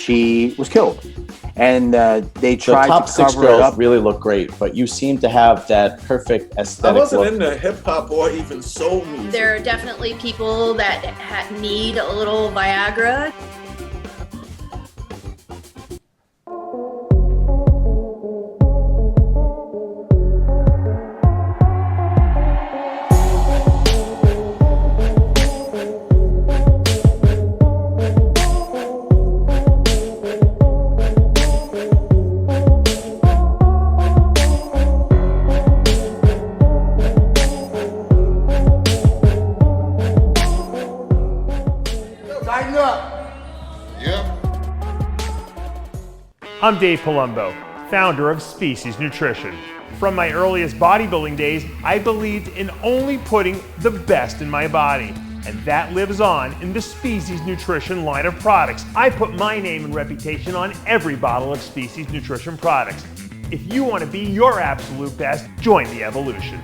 she was killed. And they tried top to six cover it girls up. really look great, but you seem to have that perfect aesthetic I wasn't look. into hip hop or even soul music. There are definitely people that need a little Viagra. I'm Dave Palumbo, founder of Species Nutrition. From my earliest bodybuilding days, I believed in only putting the best in my body, and that lives on in the Species Nutrition line of products. I put my name and reputation on every bottle of Species Nutrition products. If you want to be your absolute best, join the evolution.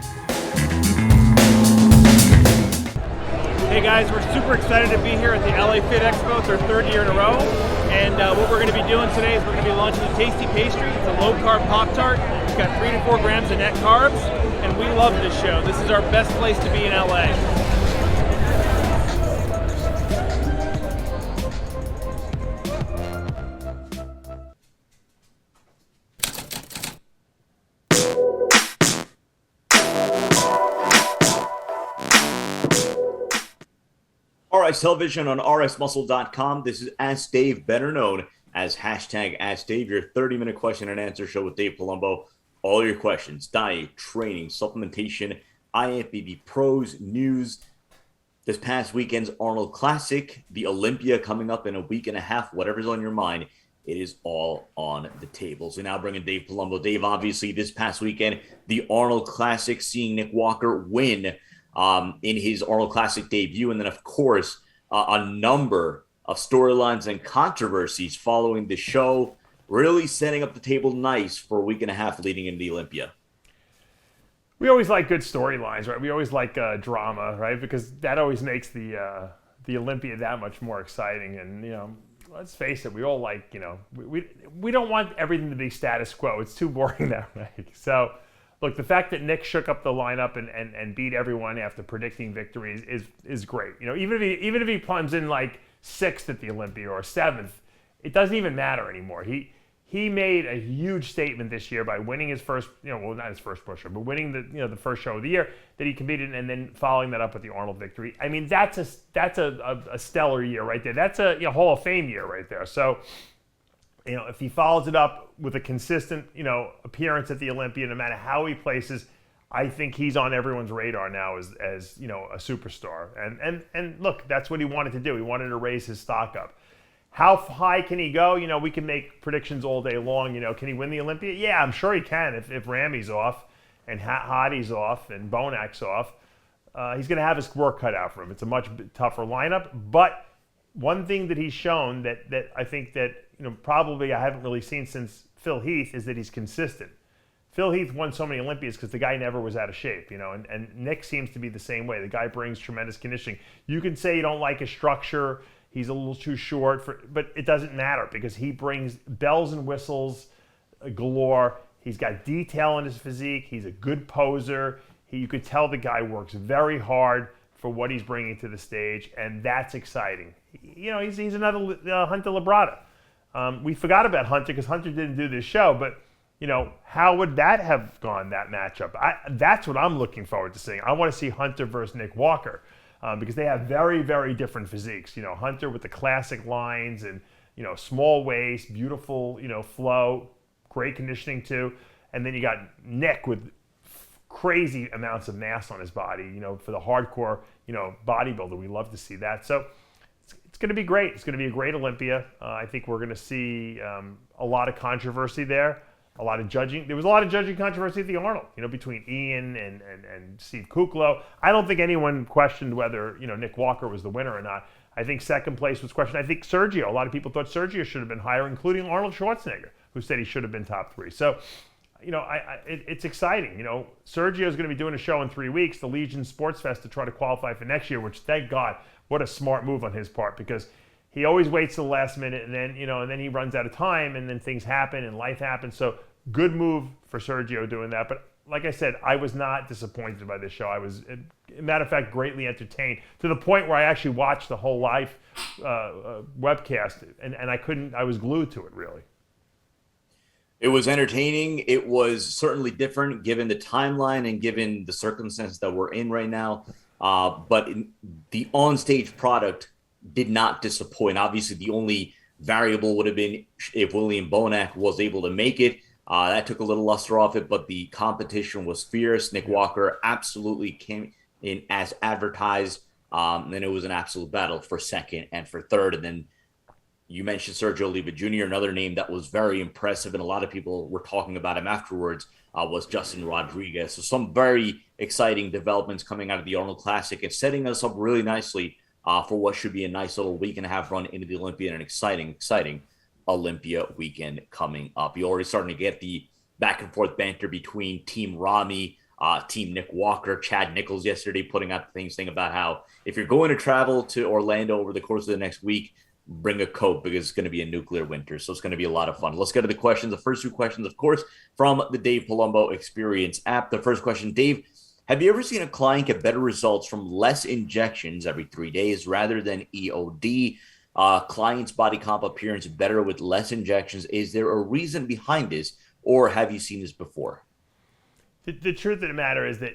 Hey guys, we're super excited to be here at the LA Fit Expo. It's our third year in a row. And what we're going to be doing today is we're going to be launching a tasty pastry. It's a low-carb Pop-Tart. It's got 3 to 4 grams of net carbs. And we love this show. This is our best place to be in LA. Television on RxMuscle.com. This is Ask Dave, better known as hashtag Ask Dave, your 30-minute question and answer show with Dave Palumbo. All your questions, diet, training, supplementation, IFBB pros, news. This past weekend's Arnold Classic, the Olympia coming up in a week and a half, whatever's on your mind, it is all on the table. So now bringing Dave Palumbo. Dave, obviously this past weekend, the Arnold Classic, seeing Nick Walker win in his Arnold Classic debut. And then, of course, a number of storylines and controversies following the show, really setting up the table nice for a week and a half leading into the Olympia. We always like good storylines, right? We always like drama, right? Because that always makes the Olympia that much more exciting. And, you know, let's face it, we all like, you know, we don't want everything to be status quo. It's too boring that way. So, look, the fact that Nick shook up the lineup and beat everyone after predicting victories is great. You know, even if he comes in like 6th at the Olympia or 7th, it doesn't even matter anymore. He made a huge statement this year by winning his first, well, not his first push-up, but winning the first show of the year that he competed in, and then following that up with the Arnold victory. I mean, that's a stellar year right there. That's a Hall of Fame year right there. So, if he follows it up with a consistent, appearance at the Olympia, no matter how he places, I think he's on everyone's radar now as a superstar. And look, that's what he wanted to do. He wanted to raise his stock up. How high can he go? We can make predictions all day long. Can he win the Olympia? Yeah, I'm sure he can if Ramey's off and Hadi's off and Bonak's off. He's going to have his work cut out for him. It's a much tougher lineup. But one thing that he's shown that I think that probably I haven't really seen since Phil Heath is that he's consistent. Phil Heath won so many Olympias because the guy never was out of shape, and Nick seems to be the same way. The guy brings tremendous conditioning. You can say you don't like his structure, he's a little too short, but it doesn't matter because he brings bells and whistles galore. He's got detail in his physique. He's a good poser. You could tell the guy works very hard for what he's bringing to the stage, and that's exciting. He's another Hunter Labrada. We forgot about Hunter because Hunter didn't do this show, but how would that have gone, that matchup? That's what I'm looking forward to seeing. I want to see Hunter versus Nick Walker because they have very, very different physiques. Hunter with the classic lines and, small waist, beautiful, flow, great conditioning too. And then you got Nick with crazy amounts of mass on his body, for the hardcore, bodybuilder. We love to see that. So it's going to be great. It's going to be a great Olympia. I think we're going to see a lot of controversy there. A lot of judging. There was a lot of judging controversy at the Arnold, between Ian and Steve Kuklo. I don't think anyone questioned whether, Nick Walker was the winner or not. I think second place was questioned. I think Sergio, a lot of people thought Sergio should have been higher, including Arnold Schwarzenegger, who said he should have been top 3. So, it's exciting. Sergio's going to be doing a show in 3 weeks, the Legion Sports Fest, to try to qualify for next year, which, thank God, what a smart move on his part, because he always waits to the last minute, and then he runs out of time, and then things happen and life happens. So good move for Sergio doing that. But like I said, I was not disappointed by this show. I was, matter of fact, greatly entertained to the point where I actually watched the whole live webcast, and I was glued to it, really. It was entertaining. It was certainly different given the timeline and given the circumstances that we're in right now. But the on-stage product did not disappoint. Obviously, the only variable would have been if William Bonac was able to make it. That took a little luster off it, but the competition was fierce. Nick Walker absolutely came in as advertised. And it was an absolute battle for second and for third. And then you mentioned Sergio Oliva Jr., another name that was very impressive, and a lot of people were talking about him afterwards, was Justin Rodriguez. So some very exciting developments coming out of the Arnold Classic and setting us up really nicely for what should be a nice little week and a half run into the Olympia, and an exciting Olympia weekend coming up. You're already starting to get the back and forth banter between Team Rami, Team Nick Walker. Chad Nichols yesterday putting out the thing about how if you're going to travel to Orlando over the course of the next week, bring a coat because it's going to be a nuclear winter. So it's going to be a lot of fun. Let's get to the questions. The first two questions, of course, from the Dave Palumbo Experience app. The first question, Dave, have you ever seen a client get better results from less injections every 3 days rather than EOD? Client's body comp appearance better with less injections. Is there a reason behind this, or have you seen this before? The truth of the matter is that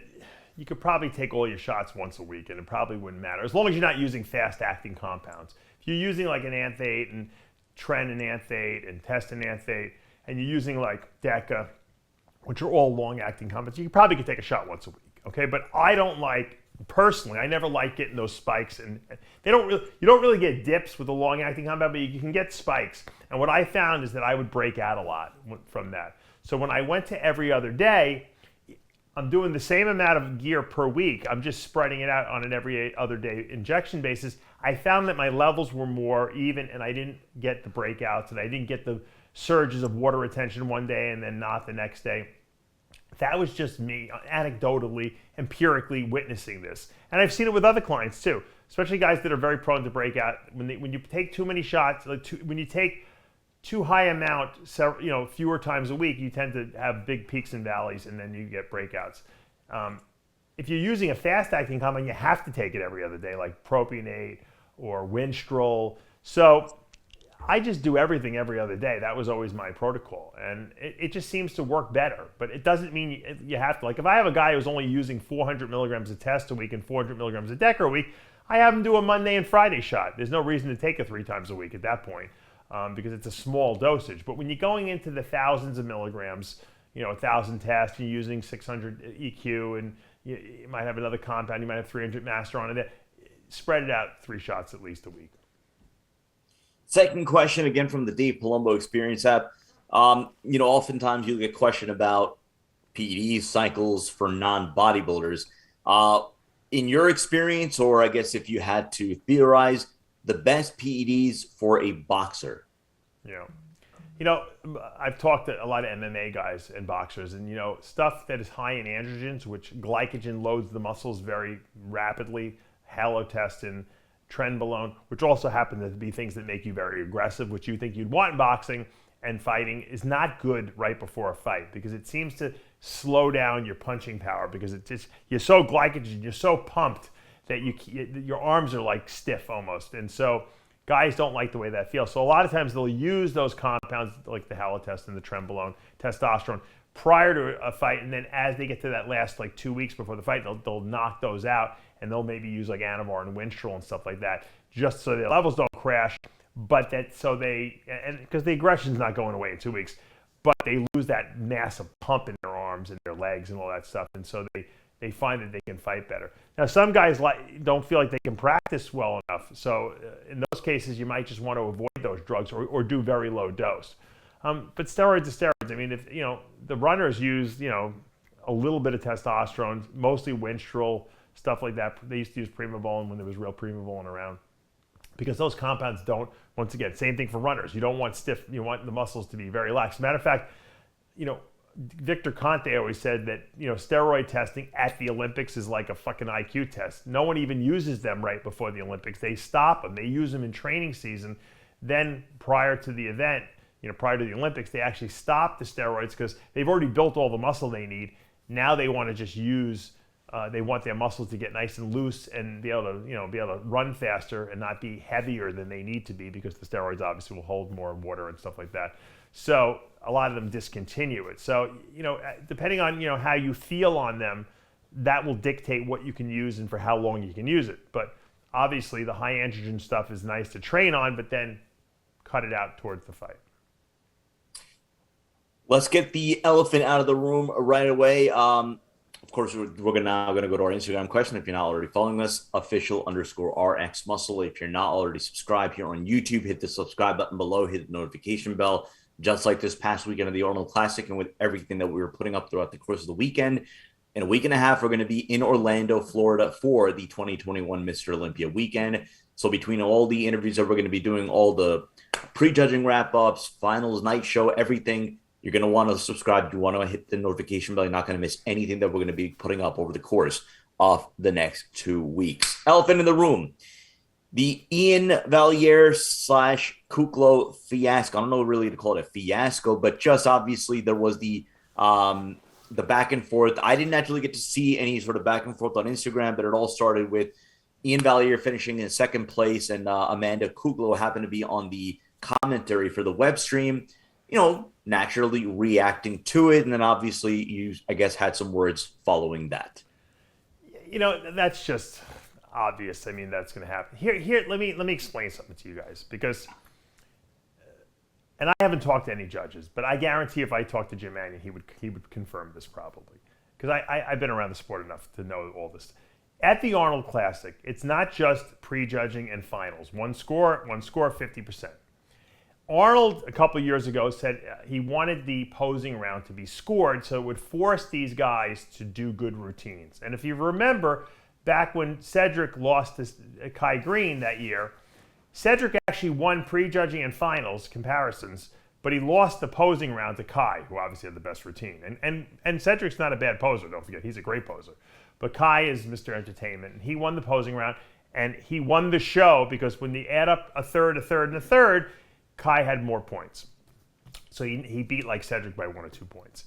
you could probably take all your shots once a week and it probably wouldn't matter, as long as you're not using fast-acting compounds. If you're using like an Anthate and Trenanthate and Testananthate, and you're using like Deca, which are all long-acting compounds, you probably could take a shot once a week, okay? But I don't like, personally, I never like getting those spikes, and you don't really get dips with a long-acting compound, but you can get spikes. And what I found is that I would break out a lot from that. So when I went to every other day, I'm doing the same amount of gear per week. I'm just spreading it out on an every other day injection basis. I found that my levels were more even, and I didn't get the breakouts, and I didn't get the surges of water retention one day and then not the next day. That was just me, anecdotally, empirically witnessing this. And I've seen it with other clients too, especially guys that are very prone to breakout. When you take too many shots, when you take too high amount, fewer times a week, you tend to have big peaks and valleys, and then you get breakouts. If you're using a fast-acting compound, you have to take it every other day, like propionate or Winstrol. So I just do everything every other day. That was always my protocol, and it just seems to work better. But it doesn't mean you have to. Like if I have a guy who's only using 400 milligrams of test a week and 400 milligrams of Deca a week, I have him do a Monday and Friday shot. There's no reason to take it 3 times a week at that point. Because it's a small dosage. But when you're going into the thousands of milligrams, 1,000 tests, you're using 600 EQ, and you might have another compound, you might have 300 master on it, spread it out 3 shots at least a week. Second question, again from the Dave Palumbo Experience app. Oftentimes you'll get questioned about PED cycles for non-bodybuilders. In your experience, or I guess if you had to theorize, the best PEDs for a boxer? I've talked to a lot of MMA guys and boxers, and stuff that is high in androgens, which glycogen loads the muscles very rapidly, halotestin, trenbolone, which also happen to be things that make you very aggressive, which you think you'd want in boxing and fighting, is not good right before a fight because it seems to slow down your punching power because you're so glycogen, you're so pumped that your arms are like stiff almost. And so guys don't like the way that feels. So a lot of times they'll use those compounds like the halotestin, the trenbolone, testosterone prior to a fight. And then as they get to that last 2 weeks before the fight, they'll knock those out, and they'll maybe use like Anavar and Winstrol and stuff like that just so their levels don't crash. But because the aggression's not going away in 2 weeks, but they lose that massive pump in their arms and their legs and all that stuff. And so they find that they can fight better. Now, some guys don't feel like they can practice well enough. So in those cases, you might just want to avoid those drugs or do very low dose. But steroids are steroids. I mean, if the runners use a little bit of testosterone, mostly Winstrol, stuff like that. They used to use Primobolan when there was real Primobolan around, because those compounds don't. Once again, same thing for runners. You don't want stiff. You want the muscles to be very lax. Matter of fact, Victor Conte always said that, steroid testing at the Olympics is like a fucking IQ test. No one even uses them right before the Olympics. They stop them. They use them in training season. Then prior to the event, prior to the Olympics, they actually stop the steroids because they've already built all the muscle they need. Now they want to just use, they want their muscles to get nice and loose and be able to run faster and not be heavier than they need to be, because the steroids obviously will hold more water and stuff like that. So a lot of them discontinue it. So, depending on, how you feel on them, that will dictate what you can use and for how long you can use it. But obviously the high androgen stuff is nice to train on, but then cut it out towards the fight. Let's get the elephant out of the room right away. Of course, we're now going to go to our Instagram question. If you're not already following us, official_RxMuscle. If you're not already subscribed here on YouTube, hit the subscribe button below, hit the notification bell. Just like this past weekend of the Arnold Classic and with everything that we were putting up throughout the course of the weekend. In a week and a half, we're going to be in Orlando, Florida for the 2021 Mr. Olympia weekend. So between all the interviews that we're going to be doing, all the prejudging wrap-ups, finals, night show, everything, you're going to want to subscribe. You want to hit the notification bell. You're not going to miss anything that we're going to be putting up over the course of the next 2 weeks. Elephant in the room. The Ian Valliere / Kuklo fiasco. I don't know really to call it a fiasco, but just obviously there was the back and forth. I didn't actually get to see any sort of back and forth on Instagram, but it all started with Ian Valliere finishing in second place, and Amanda Kuklo happened to be on the commentary for the web stream, naturally reacting to it. And then obviously you, I guess, had some words following that. That's just obvious. I mean, that's going to happen. Here, let me explain something to you guys, because, and I haven't talked to any judges, but I guarantee if I talked to Jim Mannion, he would confirm this probably, because I've been around the sport enough to know all this. At the Arnold Classic, it's not just prejudging and finals. One score, 50%. Arnold, a couple of years ago, said he wanted the posing round to be scored so it would force these guys to do good routines. And if you remember, back when Cedric lost to Kai Green that year, Cedric actually won prejudging and finals comparisons, but he lost the posing round to Kai, who obviously had the best routine. And Cedric's not a bad poser, don't forget. He's a great poser. But Kai is Mr. Entertainment, and he won the posing round, and he won the show because when they add up a third, and a third, Kai had more points. So he beat like Cedric by 1 or 2 points.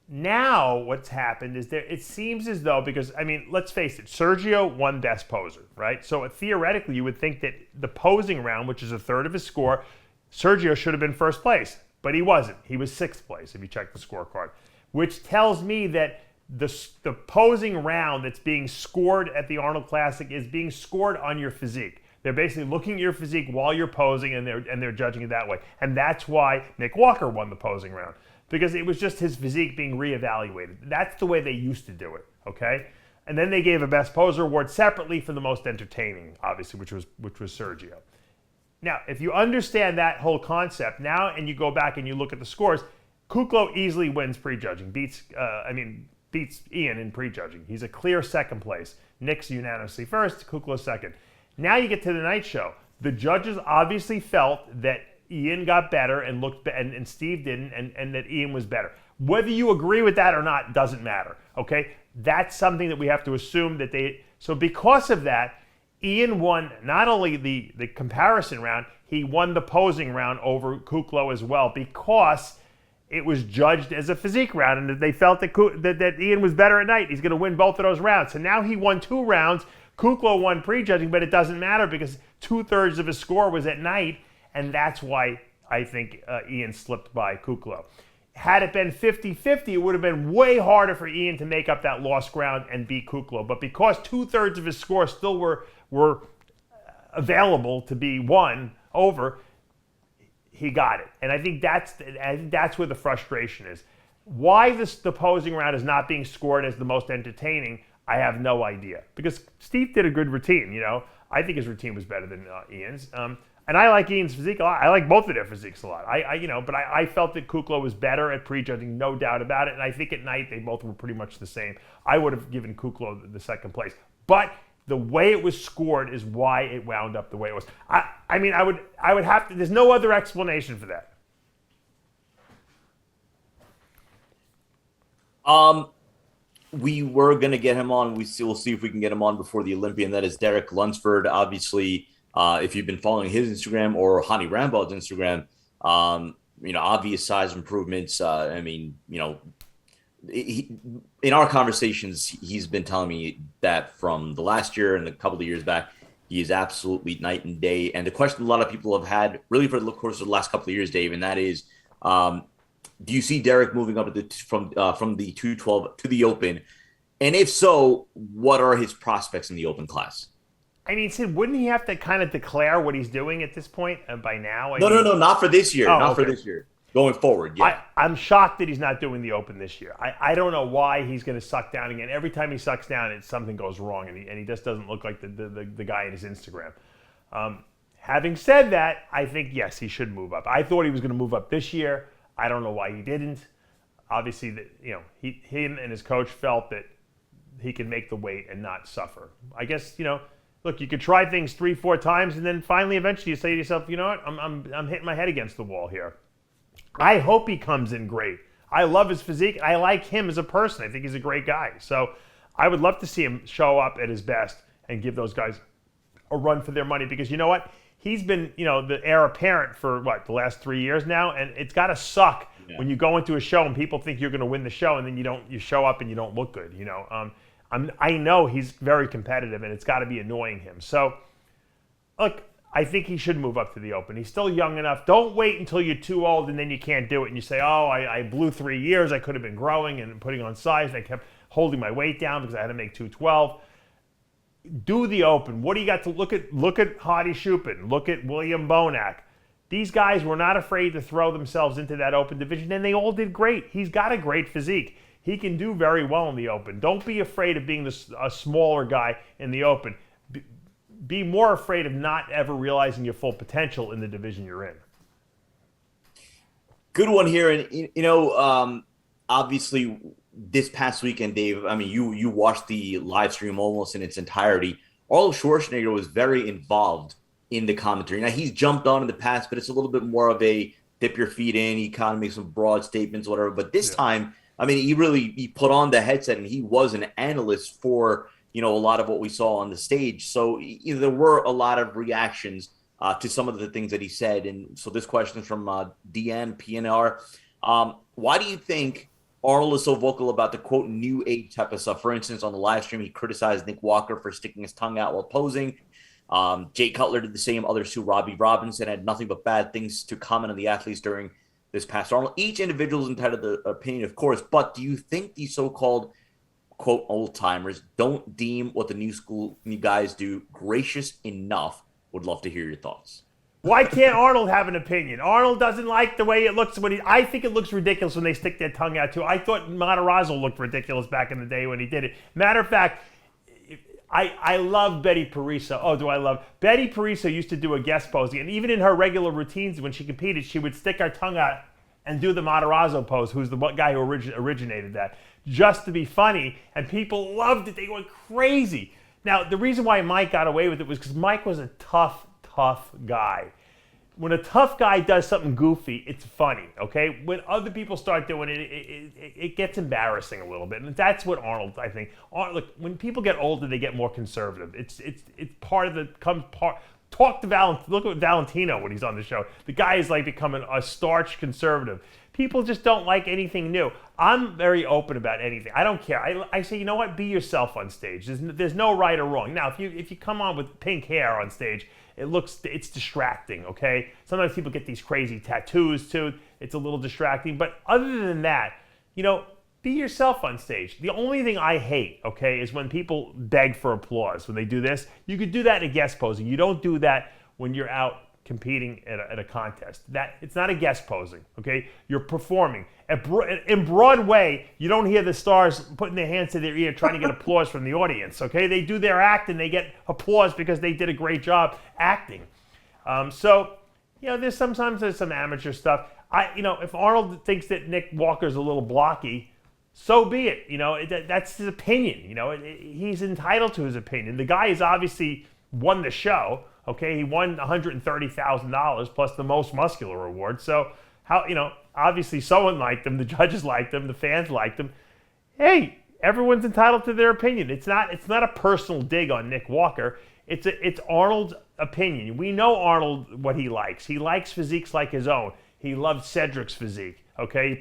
Now what's happened is it seems as though, because, I mean, let's face it, Sergio won best poser, right? So theoretically you would think that the posing round, which is a third of his score, Sergio should have been first place, but he wasn't. He was 6th place if you check the scorecard, which tells me that the posing round that's being scored at the Arnold Classic is being scored on your physique. They're basically looking at your physique while you're posing, and they're judging it that way. And that's why Nick Walker won the posing round, because it was just his physique being reevaluated. That's the way they used to do it, okay? And then they gave a Best Poser award separately for the most entertaining, obviously, which was Sergio. Now, if you understand that whole concept now, and you go back and you look at the scores, Kuklo easily wins prejudging, beats Ian in prejudging. He's a clear second place. Nick's unanimously first, Kuklo second. Now you get to the night show. The judges obviously felt that Ian got better and Steve didn't, and that Ian was better. Whether you agree with that or not doesn't matter, okay? That's something that we have to assume that so because of that, Ian won not only the comparison round, he won the posing round over Kuklo as well, because it was judged as a physique round, and they felt that Ian was better at night. He's going to win both of those rounds. So now he won 2 rounds. Kuklo won prejudging, but it doesn't matter because 2/3 of his score was at night, and that's why I think Ian slipped by Kuklo. Had it been 50-50, it would have been way harder for Ian to make up that lost ground and beat Kuklo. But because 2/3 of his score still were available to be won over, he got it. And I think that's where the frustration is. Why the posing round is not being scored as the most entertaining, I have no idea. Because Steve did a good routine, I think his routine was better than Ian's. And I like Ian's physique a lot. I like both of their physiques a lot. But I felt that Kuklo was better at prejudging, no doubt about it. And I think at night they both were pretty much the same. I would have given Kuklo the second place. But the way it was scored is why it wound up the way it was. I would have to. There's no other explanation for that. We were going to get him on. We'll see if we can get him on before the Olympian. That is Derek Lunsford. Obviously, if you've been following his Instagram or Hani Rambaud's Instagram, obvious size improvements. In our conversations, he's been telling me that from the last year and a couple of years back, he is absolutely night and day. And the question a lot of people have had really for the course of the last couple of years, Dave, and that is, do you see Derek moving up from the 212 to the Open? And if so, what are his prospects in the Open class? I mean, Sid, wouldn't he have to kind of declare what he's doing at this point by now? No, not for this year. For this year. Going forward, yeah. I'm shocked that he's not doing the Open this year. I don't know why he's going to suck down again. Every time he sucks down, something goes wrong, and he just doesn't look like the guy in his Instagram. Having said that, I think, yes, he should move up. I thought he was going to move up this year. I don't know why he didn't. Obviously, him and his coach felt that he could make the weight and not suffer. I guess, look, you could try things 3-4 times, and then finally, eventually, you say to yourself, you know what, I'm hitting my head against the wall here. I hope he comes in great. I love his physique. I like him as a person. I think he's a great guy. So I would love to see him show up at his best and give those guys a run for their money, because you know what? He's been, the heir apparent for the last 3 years now, and it's got to suck when you go into a show and people think you're going to win the show, and then you show up and you don't look good. I know he's very competitive, and it's got to be annoying him. So, look, I think he should move up to the Open. He's still young enough. Don't wait until you're too old and then you can't do it, and you say, "Oh, I blew 3 years. I could have been growing and putting on size. And I kept holding my weight down because I had to make 212." Do the Open. What do you got to look at? Look at Hadi Chupin. Look at William Bonac. These guys were not afraid to throw themselves into that Open division, and they all did great. He's got a great physique. He can do very well in the Open. Don't be afraid of being a smaller guy in the Open. Be more afraid of not ever realizing your full potential in the division you're in. Good one here. And, obviously, this past weekend, Dave, I mean, you watched the live stream almost in its entirety. Arnold Schwarzenegger was very involved in the commentary. Now, he's jumped on in the past, but it's a little bit more of a dip your feet in. He kind of makes some broad statements, whatever. But this time, I mean, he put on the headset, and he was an analyst for, a lot of what we saw on the stage. So there were a lot of reactions to some of the things that he said. And so this question is from DMPNR. Why do you think Arnold is so vocal about the, quote, new age type of stuff? For instance, on the live stream, he criticized Nick Walker for sticking his tongue out while posing. Jay Cutler did the same. Others too. Robbie Robinson had nothing but bad things to comment on the athletes during this past Arnold. Each individual is entitled to the opinion, of course, but do you think these so-called, quote, old-timers don't deem what the new guys do gracious enough? Would love to hear your thoughts. Why can't Arnold have an opinion? Arnold doesn't like the way it looks I think it looks ridiculous when they stick their tongue out too. I thought Matarazzo looked ridiculous back in the day when he did it. Matter of fact, I love Betty Parisa. Oh, do I love Betty Parisa? Used to do a guest posing, and even in her regular routines when she competed, she would stick her tongue out and do the Matarazzo pose, who's the guy who originated that, just to be funny, and people loved it. They went crazy. Now, the reason why Mike got away with it was because Mike was a tough guy. When a tough guy does something goofy, it's funny, okay? When other people start doing it, it gets embarrassing a little bit, and that's what Arnold, I think. Look, when people get older, they get more conservative. It's part of Talk to look at Valentino when he's on the show. The guy is like becoming a starch conservative. People just don't like anything new. I'm very open about anything. I don't care. I say, you know what? Be yourself on stage. There's no right or wrong. Now, if you come on with pink hair on stage, it's distracting, okay? Sometimes people get these crazy tattoos too. It's a little distracting. But other than that, be yourself on stage. The only thing I hate, okay, is when people beg for applause. When they do this, you could do that in a guest posing. You don't do that when you're out competing at a contest. It's not a guest posing, okay? You're performing. In Broadway, you don't hear the stars putting their hands to their ear trying to get applause from the audience, okay? They do their act and they get applause because they did a great job acting. There's sometimes some amateur stuff. If Arnold thinks that Nick Walker's a little blocky, so be it. That's his opinion. He's entitled to his opinion. The guy has obviously won the show. Okay, he won $130,000 plus the most muscular award. So obviously someone liked him. The judges liked him. The fans liked him. hey, everyone's entitled to their opinion. It's not a personal dig on Nick Walker. It's Arnold's opinion. We know Arnold what he likes. He likes physiques like his own. He loves Cedric's physique. Okay,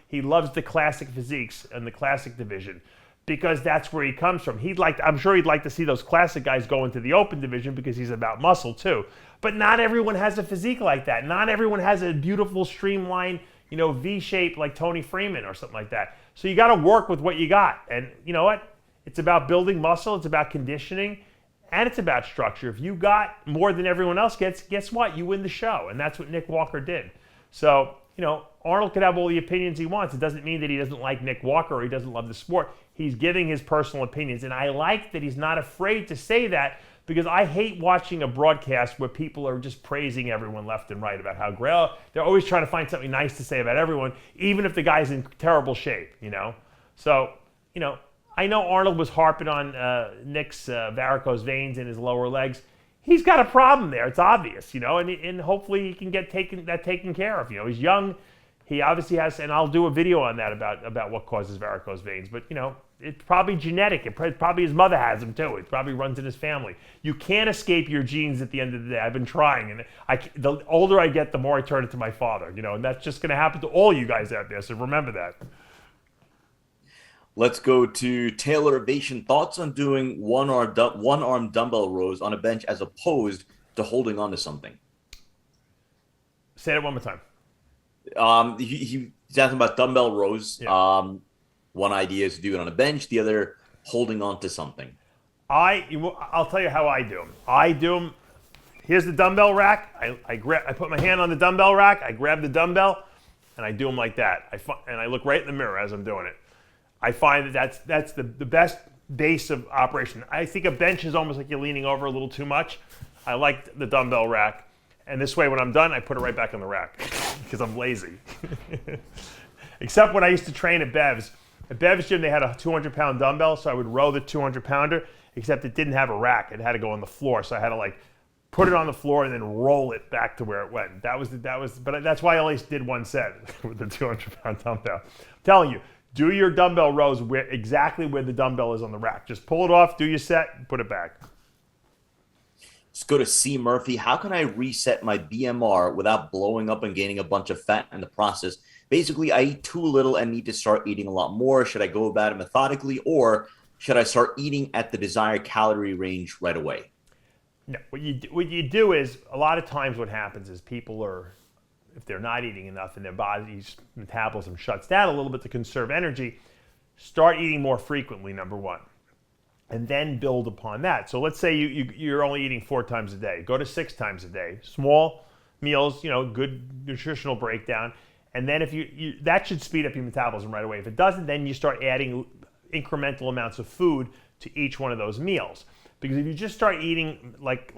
he loves the classic physiques and the classic division because that's where he comes from. I'm sure he'd like to see those classic guys go into the open division because he's about muscle too. But not everyone has a physique like that. Not everyone has a beautiful streamlined, V shape like Tony Freeman or something like that. So you got to work with what you got. And you know what? It's about building muscle. It's about conditioning. And it's about structure. If you got more than everyone else gets, guess what? You win the show. And that's what Nick Walker did. So, Arnold could have all the opinions he wants. It doesn't mean that he doesn't like Nick Walker or he doesn't love the sport. He's giving his personal opinions. And I like that he's not afraid to say that because I hate watching a broadcast where people are just praising everyone left and right about how great. They're always trying to find something nice to say about everyone, even if the guy's in terrible shape, So, I know Arnold was harping on Nick's varicose veins in his lower legs. He's got a problem there. It's obvious, and hopefully he can get taken care of. He's young. He obviously has, and I'll do a video on that about what causes varicose veins. But, it's probably genetic. Probably his mother has them too. It probably runs in his family. You can't escape your genes at the end of the day. I've been trying, and the older I get, the more I turn into my father. And that's just going to happen to all you guys out there. So remember that. Let's go to Taylorvation. Thoughts on doing one-arm dumbbell rows on a bench as opposed to holding on to something? Say it one more time. He's asking about dumbbell rows. Yeah. One idea is to do it on a bench. The other, holding on to something. I'll tell you how I do them. I do them. Here's the dumbbell rack. I put my hand on the dumbbell rack. I grab the dumbbell, and I do them like that. And I look right in the mirror as I'm doing it. I find that's the best base of operation. I think a bench is almost like you're leaning over a little too much. I like the dumbbell rack. And this way, when I'm done, I put it right back on the rack because I'm lazy. Except when I used to train at Bev's. At Bev's gym, they had a 200-pound dumbbell, so I would row the 200-pounder, except it didn't have a rack. It had to go on the floor, so I had to put it on the floor and then roll it back to where it went. But that's why I only did one set with the 200-pound dumbbell. I'm telling you, do your dumbbell rows exactly where the dumbbell is on the rack. Just pull it off, do your set, and put it back. Let's go to C. Murphy. How can I reset my BMR without blowing up and gaining a bunch of fat in the process? Basically, I eat too little and need to start eating a lot more. Should I go about it methodically, or should I start eating at the desired calorie range right away? No, what you do is, a lot of times what happens is people are, if they're not eating enough and their body's metabolism shuts down a little bit to conserve energy, start eating more frequently, number one. And then build upon that. So let's say you're only eating 4 times a day. Go to 6 times a day. Small meals, good nutritional breakdown. And then if that should speed up your metabolism right away. If it doesn't, then you start adding incremental amounts of food to each one of those meals. Because if you just start eating like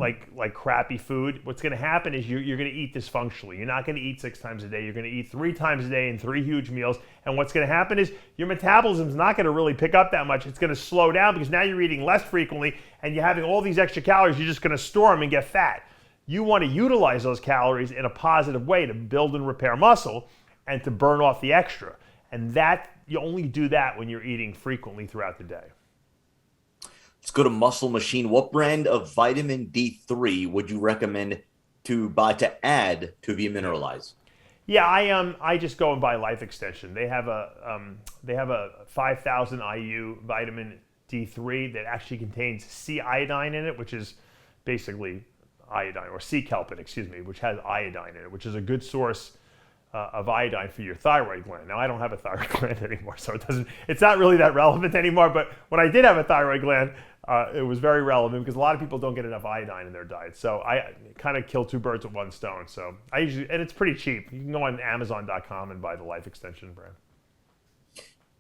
crappy food, what's going to happen is you're going to eat dysfunctionally. You're not going to eat 6 times a day. You're going to eat 3 times a day in 3 huge meals. And what's going to happen is your metabolism's not going to really pick up that much. It's going to slow down because now you're eating less frequently and you're having all these extra calories. You're just going to store them and get fat. You want to utilize those calories in a positive way to build and repair muscle and to burn off the extra. And that you only do that when you're eating frequently throughout the day. Let's go to Muscle Machine. What brand of vitamin D3 would you recommend to buy to add to Mineralize? Yeah, I just go and buy Life Extension. They have a 5,000 IU vitamin D3 that actually contains C iodine in it, which is basically iodine, or C kelpin, which has iodine in it, which is a good source of iodine for your thyroid gland. Now, I don't have a thyroid gland anymore, so it's not really that relevant anymore. But when I did have a thyroid gland, it was very relevant because a lot of people don't get enough iodine in their diet. So I kind of kill 2 birds with 1 stone. So and it's pretty cheap. You can go on Amazon.com and buy the Life Extension brand.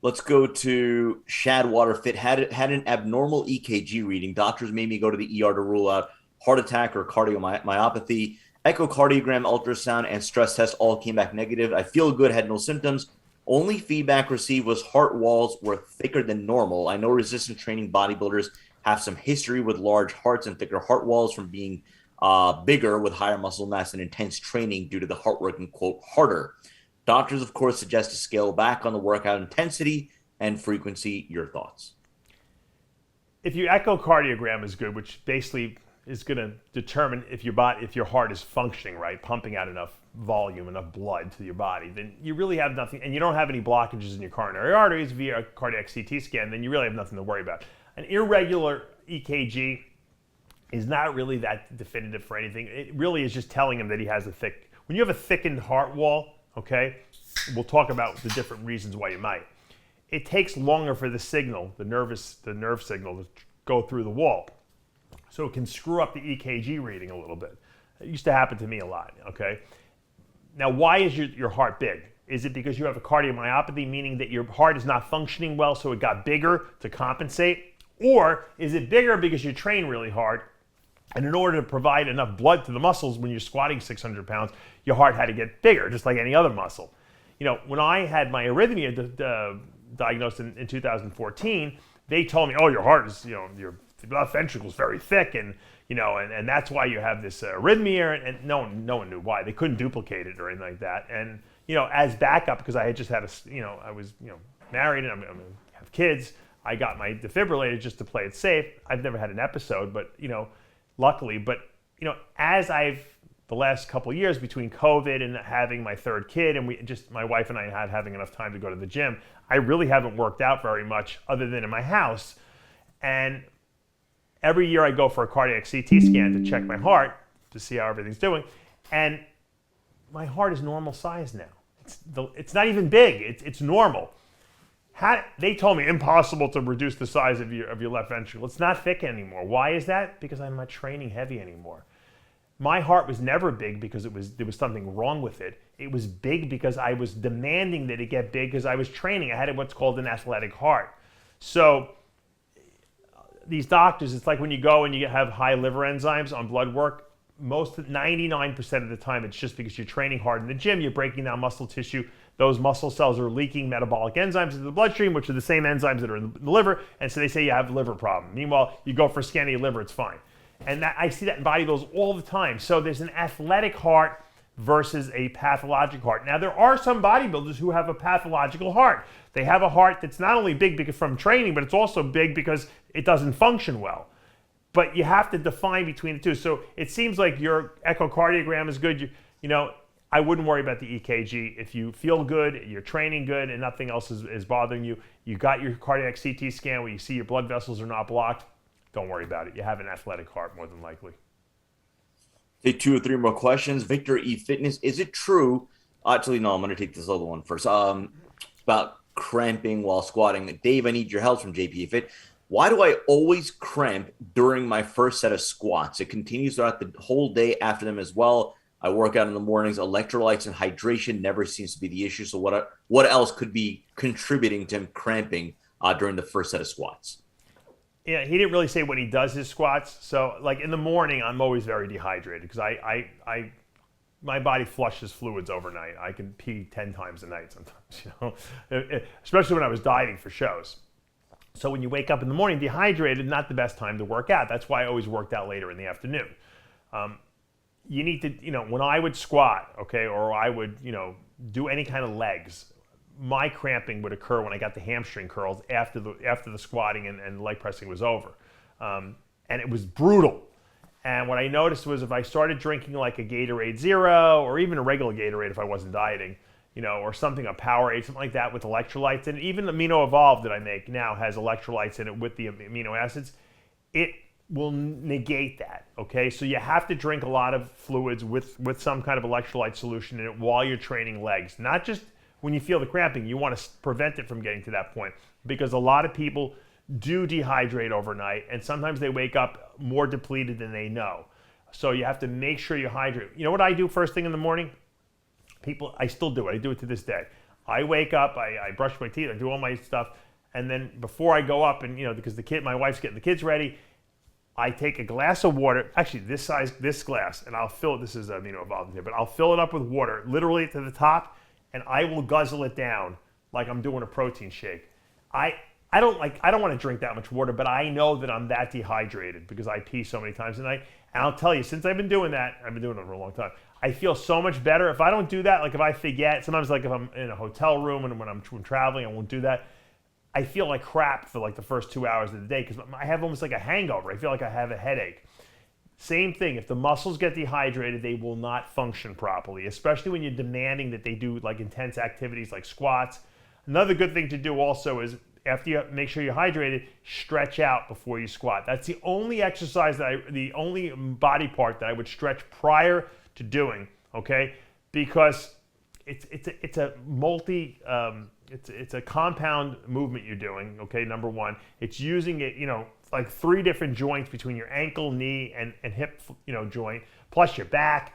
Let's go to Shadwater Fit. Had an abnormal EKG reading. Doctors made me go to the ER to rule out heart attack or cardiomyopathy. Echocardiogram, ultrasound, and stress test all came back negative. I feel good, had no symptoms. Only feedback received was heart walls were thicker than normal. I know resistance training bodybuilders have some history with large hearts and thicker heart walls from being bigger with higher muscle mass and intense training due to the heart working, quote, harder. Doctors, of course, suggest to scale back on the workout intensity and frequency. Your thoughts? If your echocardiogram is good, which basically is going to determine if your heart is functioning right, pumping out enough volume, enough blood to your body, then you really have nothing, and you don't have any blockages in your coronary arteries via a cardiac CT scan, then you really have nothing to worry about. An irregular EKG is not really that definitive for anything. It really is just telling him that he has when you have a thickened heart wall, okay, we'll talk about the different reasons why you might. It takes longer for the signal, the nerve signal, to go through the wall. So it can screw up the EKG reading a little bit. It used to happen to me a lot, okay? Now, why is your heart big? Is it because you have a cardiomyopathy, meaning that your heart is not functioning well, so it got bigger to compensate? Or is it bigger because you train really hard, and in order to provide enough blood to the muscles when you're squatting 600 pounds, your heart had to get bigger, just like any other muscle. You know, when I had my arrhythmia diagnosed in 2014, they told me, oh, your heart is, your left ventricle is very thick, and and that's why you have this arrhythmia, and no one knew why. They couldn't duplicate it or anything like that. And as backup, because I had just had I was married and I'm gonna have kids, I got my defibrillator just to play it safe. I've never had an episode, but luckily. But as the last couple of years between COVID and having my third kid, and my wife and I had having enough time to go to the gym, I really haven't worked out very much other than in my house. And every year I go for a cardiac CT scan to check my heart to see how everything's doing, and my heart is normal size now. It's not even big. It's normal. They told me impossible to reduce the size of your left ventricle. It's not thick anymore. Why is that? Because I'm not training heavy anymore. My heart was never big because there was something wrong with it. It was big because I was demanding that it get big because I was training. I had what's called an athletic heart. So these doctors, it's like when you go and you have high liver enzymes on blood work, 99% of the time it's just because you're training hard in the gym, you're breaking down muscle tissue. Those muscle cells are leaking metabolic enzymes into the bloodstream, which are the same enzymes that are in the liver, and so they say you have a liver problem. Meanwhile, you go for a scan of your liver, it's fine. And I see that in bodybuilders all the time. So there's an athletic heart versus a pathologic heart. Now, there are some bodybuilders who have a pathological heart. They have a heart that's not only big from training, but it's also big because it doesn't function well. But you have to define between the two. So it seems like your echocardiogram is good. I wouldn't worry about the EKG. If you feel good, you're training good, and nothing else is bothering you, you got your cardiac CT scan where you see your blood vessels are not blocked, don't worry about it. You have an athletic heart more than likely. Take 2 or 3 more questions. Victor E. Fitness, is it true? Actually, no, I'm going to take this other one first. It's about cramping while squatting. Dave, I need your help from JP Fit. Why do I always cramp during my first set of squats? It continues throughout the whole day after them as well. I work out in the mornings. Electrolytes and hydration never seems to be the issue. So what else could be contributing to him cramping during the first set of squats? Yeah, he didn't really say when he does his squats. So, like in the morning, I'm always very dehydrated because my body flushes fluids overnight. I can pee 10 times a night sometimes, especially when I was dieting for shows. So when you wake up in the morning dehydrated, not the best time to work out. That's why I always worked out later in the afternoon. You need to, when I would squat, okay, or I would, do any kind of legs, my cramping would occur when I got the hamstring curls after the squatting and leg pressing was over. And it was brutal. And what I noticed was if I started drinking like a Gatorade Zero or even a regular Gatorade if I wasn't dieting, or something, a Powerade, something like that with electrolytes in it, even the Amino Evolve that I make now has electrolytes in it with the amino acids, it will negate that, okay? So you have to drink a lot of fluids with some kind of electrolyte solution in it while you're training legs. Not just when you feel the cramping, you want to prevent it from getting to that point because a lot of people do dehydrate overnight and sometimes they wake up more depleted than they know. So you have to make sure you hydrate. You know what I do first thing in the morning? I still do it. I do it to this day. I wake up, I brush my teeth, I do all my stuff, and then before I go up and, because my wife's getting the kids ready, I take a glass of water, actually this glass, and I'll fill it, this is Amino Evolved here, but I'll fill it up with water, literally to the top, and I will guzzle it down like I'm doing a protein shake. I don't want to drink that much water, but I know that I'm that dehydrated because I pee so many times a night. And I'll tell you, since I've been doing that, I've been doing it for a long time, I feel so much better. If I don't do that, like if I forget, sometimes like if I'm in a hotel room and when I'm traveling, I won't do that. I feel like crap for like the first 2 hours of the day because I have almost like a hangover. I feel like I have a headache. Same thing, if the muscles get dehydrated, they will not function properly, especially when you're demanding that they do like intense activities like squats. Another good thing to do also is after you make sure you're hydrated, stretch out before you squat. That's the only exercise the only body part that I would stretch prior to doing, okay? Because it's a compound movement you're doing, okay, number one. It's using it, like 3 different joints between your ankle, knee, and hip, joint, plus your back.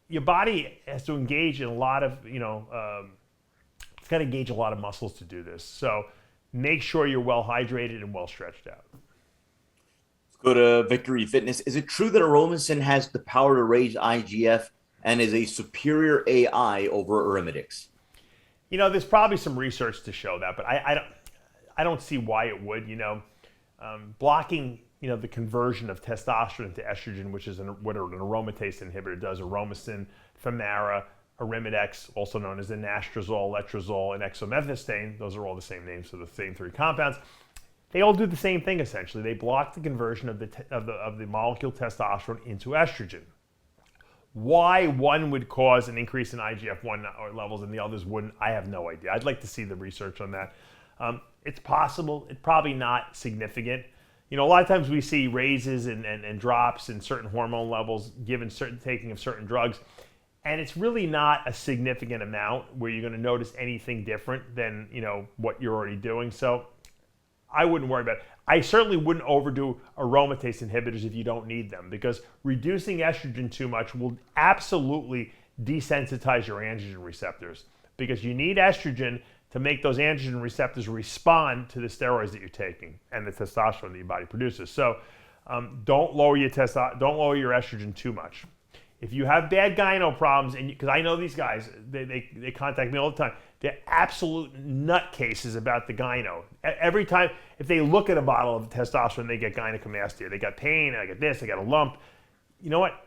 Your body has to engage in a lot of, it's got to engage a lot of muscles to do this. So make sure you're well hydrated and well stretched out. Let's go to Victory Fitness. Is it true that Aromatase has the power to raise IGF and is a superior AI over Aromatics? There's probably some research to show that, but I don't see why it would. Blocking the conversion of testosterone to estrogen, which is what an aromatase inhibitor does. Aromasin, Femara, Arimidex, also known as anastrozole, letrozole, and exomethystane. Those are all the same names for the same 3 compounds. They all do the same thing essentially. They block the conversion of the molecule testosterone into estrogen. Why one would cause an increase in IGF-1 levels and the others wouldn't, I have no idea. I'd like to see the research on that. It's possible. It's probably not significant. A lot of times we see raises and drops in certain hormone levels given taking of certain drugs, and it's really not a significant amount where you're going to notice anything different than what you're already doing. So I wouldn't worry about it. I certainly wouldn't overdo aromatase inhibitors if you don't need them, because reducing estrogen too much will absolutely desensitize your androgen receptors, because you need estrogen to make those androgen receptors respond to the steroids that you're taking and the testosterone that your body produces. So don't lower your estrogen too much. If you have bad gyno problems, and because I know these guys, they contact me all the time. They're absolute nutcases about the gyno. Every time, if they look at a bottle of testosterone, they get gynecomastia. They got pain, I got this, I got a lump. You know what?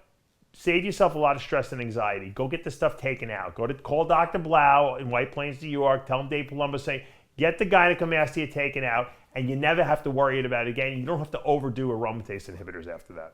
Save yourself a lot of stress and anxiety. Go get the stuff taken out. Call Dr. Blau in White Plains, New York. Tell him Dave Palumbo say, get the gynecomastia taken out, and you never have to worry about it again. You don't have to overdo aromatase inhibitors after that.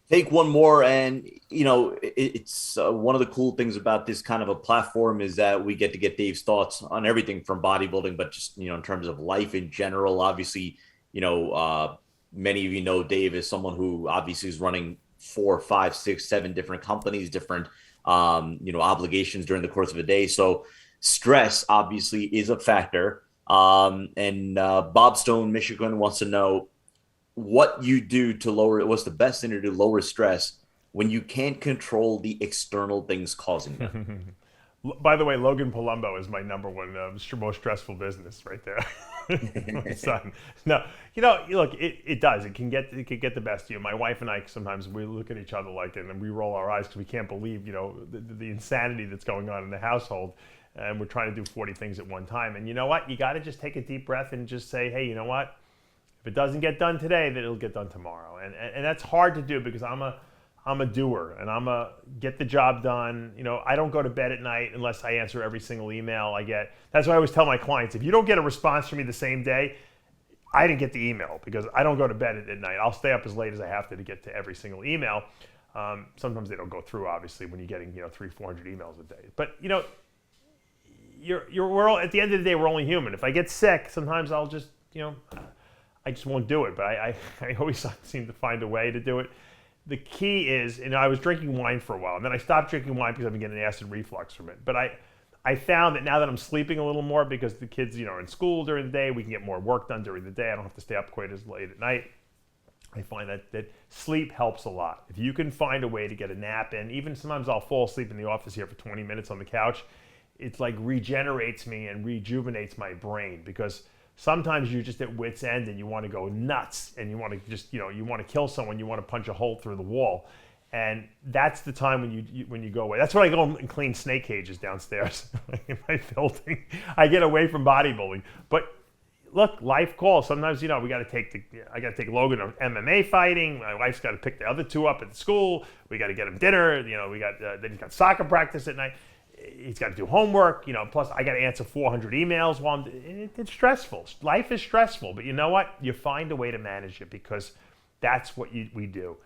Take one more, and it's one of the cool things about this kind of a platform is that we get to get Dave's thoughts on everything from bodybuilding, but just in terms of life in general. Obviously, many of you know Dave is someone who obviously is running 4, 5, 6, 7 different companies, different obligations during the course of a day. So stress obviously is a factor. And Bob Stone, Michigan, wants to know what you do to what's the best thing to do to lower stress when you can't control the external things causing them. By the way, Logan Palumbo is my number one most stressful business right there. My son. No, look, it does. It can get the best of you. My wife and I sometimes we look at each other and we roll our eyes because we can't believe the insanity that's going on in the household, and we're trying to do 40 things at one time. And you know what? You got to just take a deep breath and just say, hey, you know what? If it doesn't get done today, then it'll get done tomorrow. And that's hard to do because I'm a doer and I'm a get the job done. I don't go to bed at night unless I answer every single email I get. That's why I always tell my clients, if you don't get a response from me the same day, I didn't get the email, because I don't go to bed at night. I'll stay up as late as I have to get to every single email. Sometimes they don't go through, obviously, when you're getting 300-400 emails a day. But we're all, at the end of the day, we're only human. If I get sick, sometimes I'll just I just won't do it. But I always seem to find a way to do it. The key is, I was drinking wine for a while, and then I stopped drinking wine because I've been getting acid reflux from it. But I found that now that I'm sleeping a little more because the kids, are in school during the day, we can get more work done during the day. I don't have to stay up quite as late at night. I find that sleep helps a lot. If you can find a way to get a nap in, even sometimes I'll fall asleep in the office here for 20 minutes on the couch, it's like regenerates me and rejuvenates my brain, because sometimes you're just at wit's end and you want to go nuts and you want to just, you want to kill someone, you want to punch a hole through the wall. And that's the time when you go away. That's when I go and clean snake cages downstairs in my building. I get away from bodybuilding. But look, life calls. Sometimes, I got to take Logan to MMA fighting. My wife's got to pick the other 2 up at school. We got to get him dinner. Then he's got soccer practice at night. he's got to do homework, plus I got to answer 400 emails while it's stressful. Life is stressful, but you know what? You find a way to manage it because that's what we do.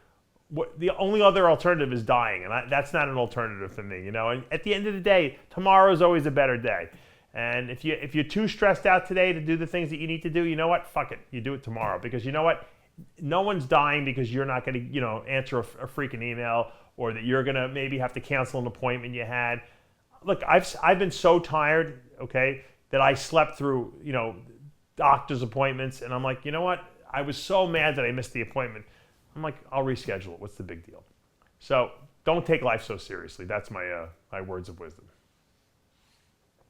The only other alternative is dying, and that's not an alternative for me, And at the end of the day, tomorrow is always a better day. And if you're too stressed out today to do the things that you need to do, you know what? Fuck it. You do it tomorrow because you know what? No one's dying because you're not going to, answer a freaking email or that you're going to maybe have to cancel an appointment you had. Look, I've been so tired, okay, that I slept through, doctor's appointments, and I'm like, you know what? I was so mad that I missed the appointment. I'm like, I'll reschedule it. What's the big deal? So don't take life so seriously. That's my words of wisdom.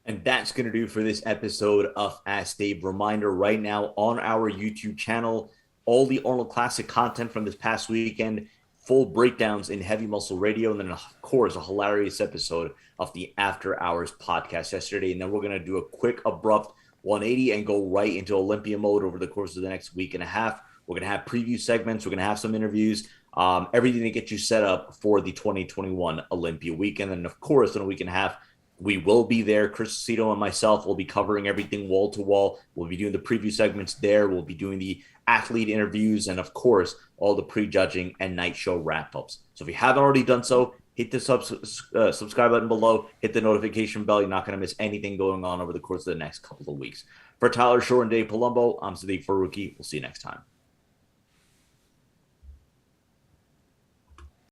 And that's going to do for this episode of Ask Dave. Reminder right now on our YouTube channel, all the Arnold Classic content from this past weekend, full breakdowns in Heavy Muscle Radio, and then, of course, a hilarious episode of the After Hours podcast yesterday. And then we're going to do a quick, abrupt 180 and go right into Olympia mode over the course of the next week and a half. We're going to have preview segments. We're going to have some interviews, everything to get you set up for the 2021 Olympia weekend. And, of course, in a week and a half, we will be there. Chris Cito and myself will be covering everything wall to wall. We'll be doing the preview segments there. We'll be doing the athlete interviews and, of course, all the prejudging and night show wrap-ups. So if you haven't already done so, hit the subscribe button below. Hit the notification bell. You're not going to miss anything going on over the course of the next couple of weeks. For Tyler Shore and Dave Palumbo, I'm Sadiq Faruqi. We'll see you next time.